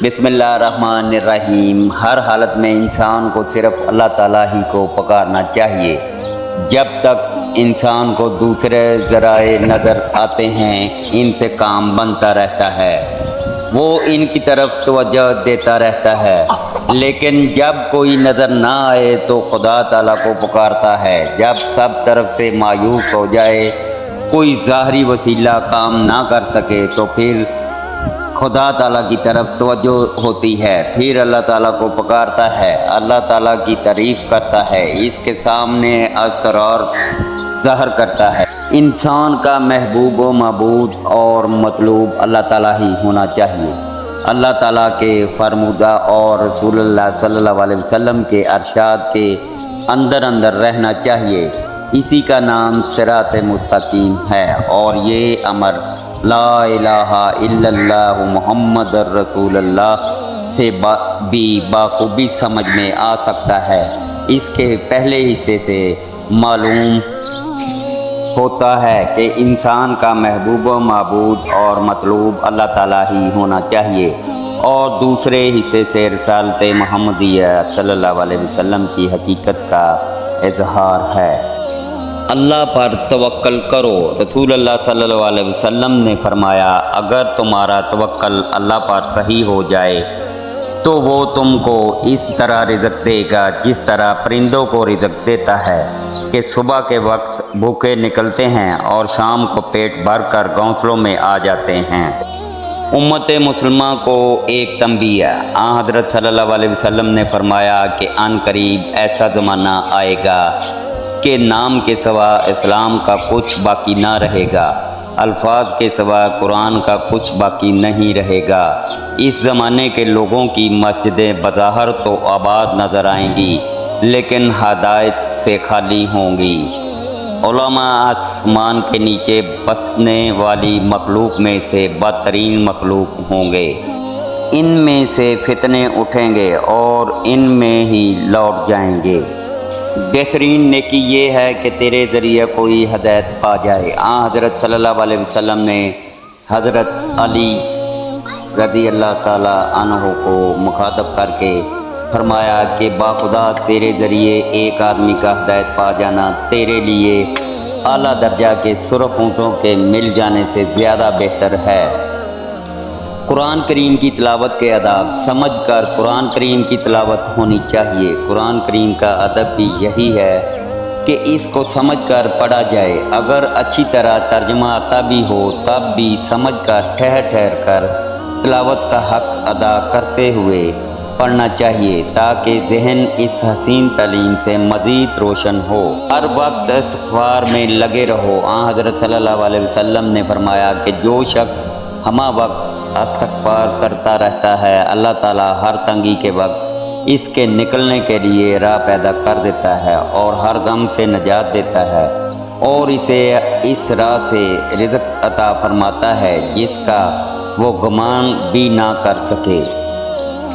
बिस्मिल्लाहिर्रहमानिर्रहीम। हर हालत में इंसान को सिर्फ अल्लाह ताला ही को पुकारना चाहिए। जब तक इंसान को दूसरे ज़राए नज़र आते हैं, इनसे काम बनता रहता है, वो इनकी तरफ तवज्जो देता रहता है। लेकिन जब कोई नज़र ना आए तो खुदा ताला को पुकारता है। जब सब तरफ से मायूस हो जाए, कोई ज़ाहरी वसीला काम ना कर सके, तो फिर खुदा ताला की तरफ तवज्जो होती है। फिर अल्लाह ताला को पुकारता है, अल्लाह ताला की तारीफ़ करता है, इसके सामने अज़्कर और ज़हर करता है। इंसान का महबूब व मबूद और मतलूब अल्लाह ताला ही होना चाहिए। अल्लाह ताला के फरमुदा और रसूलुल्लाह सल्लल्लाहु अलैहि वसल्लम के अरशाद के अंदर अंदर रहना चाहिए। इसी का नाम सिरात मुस्तकीम है। और ये अमर ला इलाहा इल्लल्लाह मुहम्मदुर रसूलुल्लाह से भी बाखूबी समझ में आ सकता है। इसके पहले हिस्से से मालूम होता है कि इंसान का महबूब व माबूद और मतलूब अल्लाह ताला ही होना चाहिए। और दूसरे हिस्से से रिसालत मुहम्मदिया सल्लल्लाहु अलैहि वसल्लम की हकीकत का इजहार है। अल्लाह पर तवक्कल करो। रसूलुल्लाह सल्लल्लाहु अलैहि वसल्लम ने फरमाया, अगर तुम्हारा तवक्कल अल्लाह पर सही हो जाए तो वो तुमको इस तरह रिज़्क़ देगा जिस तरह परिंदों को रिज़्क़ देता है कि सुबह के वक्त भूखे निकलते हैं और शाम को पेट भर कर घोंसलों में आ जाते हैं। उम्मत मुसलमान को एक तंबीह। हज़रत सल्लल्लाहु अलैहि वसल्लम ने फरमाया कि अन करीब ऐसा ज़माना आएगा कि नाम के सिवा इस्लाम का कुछ बाकी ना रहेगा, अल्फाज के सिवा कुरान का कुछ बाकी नहीं रहेगा। इस ज़माने के लोगों की मस्जिदें बज़ाहिर तो आबाद नज़र आएंगी, लेकिन हदायत से खाली होंगी। उलमा आसमान के नीचे बसने वाली मखलूक में से बदतरीन मखलूक होंगे। इनमें से फितने उठेंगे और इनमें ही लौट जाएंगे। बेहतरीन नेकी ये है कि तेरे ज़रिए कोई हदायत पा जाए। हज़रत सल्लल्लाहु अलैहि वसल्लम ने हज़रत अली रज़ी अल्लाह ताला अन्हु को मुखातब करके फरमाया कि बाखुदा तेरे ज़रिए एक आदमी का हदायत पा जाना तेरे लिए आला दर्जा के सुर्ख ऊँटों के मिल जाने से ज़्यादा बेहतर है। कुरान करीम की तिलावत के अदाब समझ कर कुरान करीम की तिलावत होनी चाहिए। कुरान करीम का अदब भी यही है कि इसको समझ कर पढ़ा जाए। अगर अच्छी तरह तर्जुमा आता भी हो तब भी समझ कर ठहर ठहर कर तिलावत का हक़ अदा करते हुए पढ़ना चाहिए, ताकि जहन इस हसीन तालीम से मज़ीद रोशन हो। हर वक्त इस्तिग़फ़ार में लगे रहो। हज़रत सल्लल्लाहु अलैहि वसल्लम ने फरमाया कि जो शख्स हमा वक्त इस्तिग़फ़ार करता रहता है, अल्लाह ताला हर तंगी के वक्त इसके निकलने के लिए राह पैदा कर देता है और हर गम से निजात देता है और इसे इस राह से रिज़्क़ अता फरमाता है जिसका वो गुमान भी ना कर सके।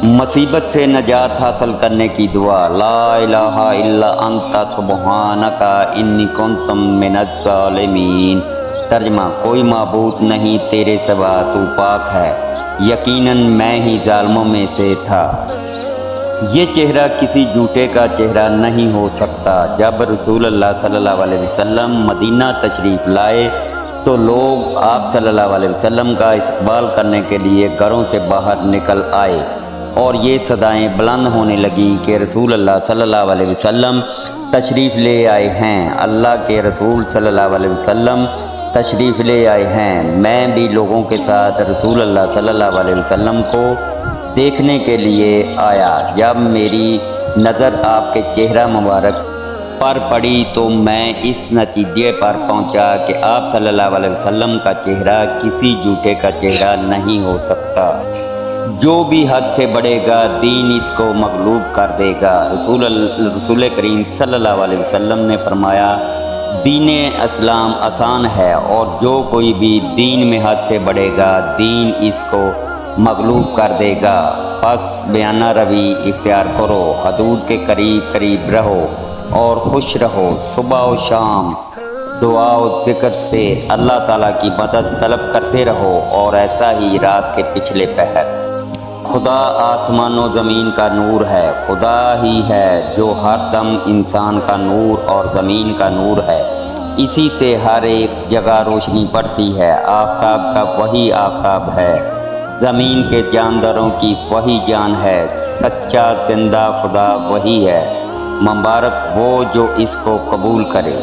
मुसीबत से निजात हासिल करने की दुआ ला इलाहा इल्ला अंता सुब्हानका इन्नी कुन्तु मिनज़ ज़ालिमीन। तर्जमा कोई माबूद नहीं तेरे सिवा, तू पाक है, यकीनन मैं ही जालिमों में से था। ये चेहरा किसी झूठे का चेहरा नहीं हो सकता। जब रसूलुल्लाह सल्लल्लाहु अलैहि वसल्लम मदीना तशरीफ़ लाए तो लोग आप सल्लल्लाहु अलैहि वसल्लम का इस्तकबाल करने के लिए घरों से बाहर निकल आए और ये सदाएं बुलंद होने लगी कि रसूलुल्लाह सल्लल्लाहु अलैहि वसल्लम तशरीफ़ ले आए हैं, अल्लाह के रसूल सल्लल्लाहु अलैहि वसल्लम तशरीफ़ ले आए हैं। मैं भी लोगों के साथ रसूलुल्लाह सल्लल्लाहु अलैहि वसल्लम को देखने के लिए आया। जब मेरी नज़र आपके चेहरा मुबारक पर पड़ी तो मैं इस नतीजे पर पहुंचा कि आप सल्लल्लाहु अलैहि वसल्लम का चेहरा किसी झूठे का चेहरा नहीं हो सकता। जो भी हद से बढ़ेगा दीन इसको मगलूब कर देगा। रसूल करीम सल्लल्लाहु अलैहि वसल्लम ने फरमाया, दीन इस्लाम आसान है और जो कोई भी दीन में हद से बढ़ेगा दीन इसको मगलूब कर देगा। बस बयाना रवि इख्तियार करो, हदूद के करीब करीब रहो और खुश रहो। सुबह और शाम दुआ और ज़िक्र से अल्लाह ताला की मदद तलब करते रहो और ऐसा ही रात के पिछले पहर। خدا آسمان و زمین کا نور ہے، خدا ہی ہے جو ہر دم انسان کا نور اور زمین کا نور ہے، اسی سے ہر ایک جگہ روشنی پڑتی ہے۔ آفتاب کا وہی آفتاب ہے، زمین کے جانداروں کی وہی جان ہے، سچا زندہ خدا وہی ہے، مبارک وہ جو اس کو قبول کرے۔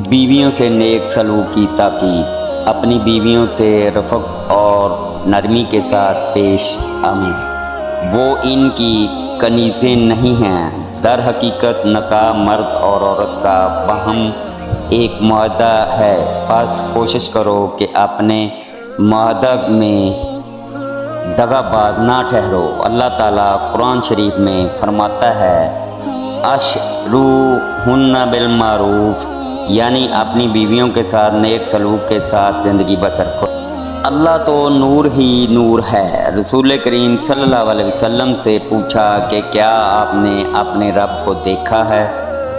بیویوں سے نیک سلوک کی تاکید، اپنی بیویوں سے رفق اور نرمی کے ساتھ پیش آئیں، وہ ان کی کنیزیں نہیں ہیں۔ در حقیقت نکاح مرد اور عورت کا باہم ایک معاہدہ ہے، بس کوشش کرو کہ اپنے معاہدہ میں دغا باز نہ ٹھہرو۔ اللہ تعالیٰ قرآن شریف میں فرماتا ہے عشروہن بالمعروف، یعنی اپنی بیویوں کے ساتھ نیک سلوک کے ساتھ زندگی بسر کرو۔ اللہ تو نور ہی نور ہے۔ رسول کریم صلی اللہ علیہ وسلم سے پوچھا کہ کیا آپ نے اپنے رب کو دیکھا ہے؟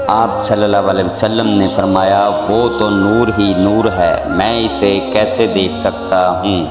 آپ صلی اللہ علیہ وسلم نے فرمایا وہ تو نور ہی نور ہے، میں اسے کیسے دیکھ سکتا ہوں؟